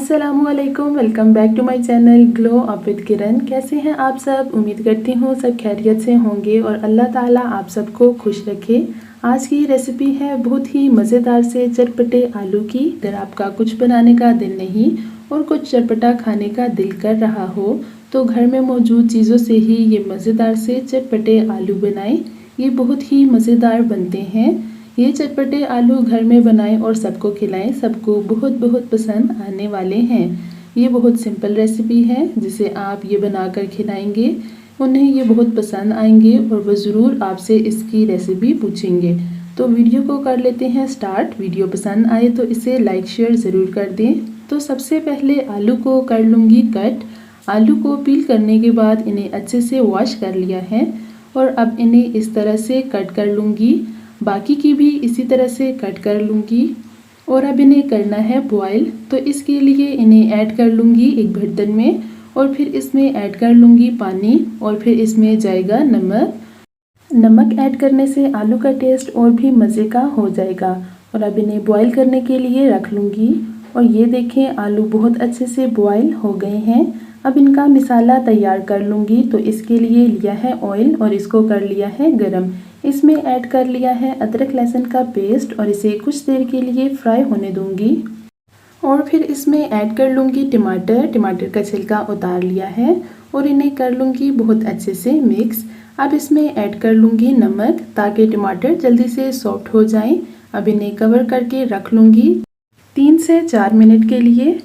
अस्सलामुअलैकुम, welcome back to my channel glow up with Kiran. कैसे हैं आप सब? उम्मीद करती हूँ सब खैरियत से होंगे और अल्लाह ताला आप सबको खुश रखे। आज की रेसिपी है बहुत ही मज़ेदार से चटपटे आलू की। अगर आपका कुछ बनाने का दिल नहीं और कुछ चटपटा खाने का दिल कर रहा हो तो घर में मौजूद चीज़ों से ही ये मज़ेदार से चटपटे आलू बनाएं। ये बहुत ही मज़ेदार बनते हैं। ये चटपटे आलू घर में बनाएं और सबको खिलाएं, सबको बहुत बहुत पसंद आने वाले हैं। ये बहुत सिंपल रेसिपी है, जिसे आप ये बनाकर खिलाएंगे उन्हें ये बहुत पसंद आएंगे और वह ज़रूर आपसे इसकी रेसिपी पूछेंगे। तो वीडियो को कर लेते हैं स्टार्ट। वीडियो पसंद आए तो इसे लाइक शेयर ज़रूर कर दें। तो सबसे पहले आलू को कर लूँगी कट। आलू को पील करने के बाद इन्हें अच्छे से वॉश कर लिया है और अब इन्हें इस तरह से कट कर लूँगी। बाकी की भी इसी तरह से कट कर लूँगी और अब इन्हें करना है बॉयल। तो इसके लिए इन्हें ऐड कर लूँगी एक बर्तन में और फिर इसमें ऐड कर लूँगी पानी और फिर इसमें जाएगा नमक। नमक ऐड करने से आलू का टेस्ट और भी मज़े का हो जाएगा। और अब इन्हें बॉयल करने के लिए रख लूँगी और ये देखें आलू बहुत अच्छे से बॉयल हो गए हैं। अब इनका मिसाला तैयार कर लूँगी। तो इसके लिए लिया है ऑयल और इसको कर लिया है गरम। इसमें ऐड कर लिया है अदरक लहसुन का पेस्ट और इसे कुछ देर के लिए फ्राई होने दूंगी। और फिर इसमें ऐड कर लूँगी टमाटर। टमाटर का छिलका उतार लिया है और इन्हें कर लूँगी बहुत अच्छे से मिक्स। अब इसमें ऐड कर लूँगी नमक ताकि टमाटर जल्दी से सॉफ्ट हो जाए। अब इन्हें कवर करके रख लूँगी 3 से 4 मिनट के लिए।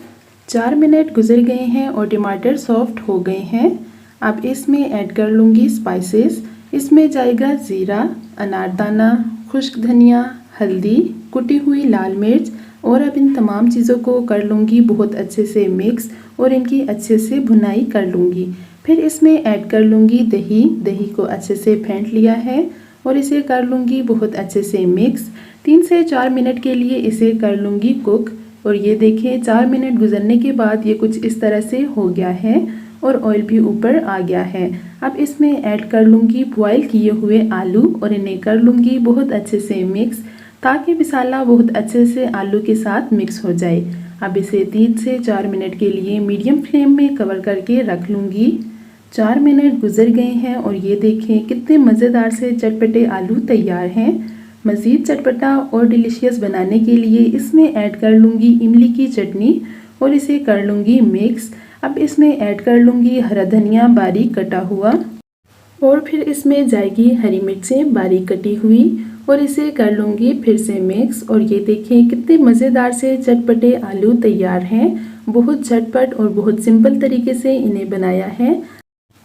4 मिनट गुजर गए हैं और टमाटर सॉफ्ट हो गए हैं। अब इसमें ऐड कर लूँगी स्पाइसेस। इसमें जाएगा ज़ीरा, अनारदाना, खुश्क धनिया, हल्दी, कुटी हुई लाल मिर्च और अब इन तमाम चीज़ों को कर लूँगी बहुत अच्छे से मिक्स और इनकी अच्छे से भुनाई कर लूँगी। फिर इसमें ऐड कर लूँगी दही। दही को अच्छे से फेंट लिया है और इसे कर लूँगी बहुत अच्छे से मिक्स। 3 से 4 मिनट के लिए इसे कर लूँगी कुक। और ये देखें 4 मिनट गुजरने के बाद ये कुछ इस तरह से हो गया है और ऑयल भी ऊपर आ गया है। अब इसमें ऐड कर लूँगी बॉयल किए हुए आलू और इन्हें कर लूँगी बहुत अच्छे से मिक्स ताकि मसाला बहुत अच्छे से आलू के साथ मिक्स हो जाए। अब इसे 3 से 4 मिनट के लिए मीडियम फ्लेम में कवर करके रख लूँगी। 4 मिनट गुजर गए हैं और ये देखें कितने मज़ेदार से चटपटे आलू तैयार हैं। मज़ीद चटपटा और डिलीशियस बनाने के लिए इसमें ऐड कर लूँगी इमली की चटनी और इसे कर लूँगी मिक्स। अब इसमें ऐड कर लूँगी हरा धनिया बारीक कटा हुआ और फिर इसमें जाएगी हरी मिर्चें बारीक कटी हुई और इसे कर लूँगी फिर से मिक्स। और ये देखें कितने मज़ेदार से चटपटे आलू तैयार हैं। बहुत झटपट और बहुत सिंपल तरीके से इन्हें बनाया है।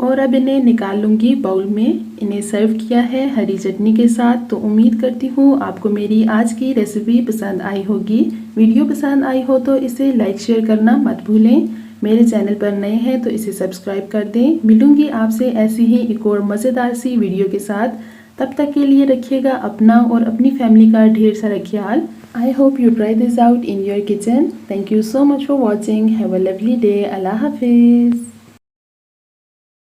और अब इन्हें निकाल लूँगी बाउल में। इन्हें सर्व किया है हरी चटनी के साथ। तो उम्मीद करती हूँ आपको मेरी आज की रेसिपी पसंद आई होगी। वीडियो पसंद आई हो तो इसे लाइक शेयर करना मत भूलें। मेरे चैनल पर नए हैं तो इसे सब्सक्राइब कर दें। मिलूंगी आपसे ऐसी ही एक और मज़ेदार सी वीडियो के साथ। तब तक के लिए रखिएगा अपना और अपनी फैमिली का ढेर सारा ख्याल। I hope you try this out in your kitchen. Thank you so much for watching. Have a lovely day. अल्लाह हाफिज़।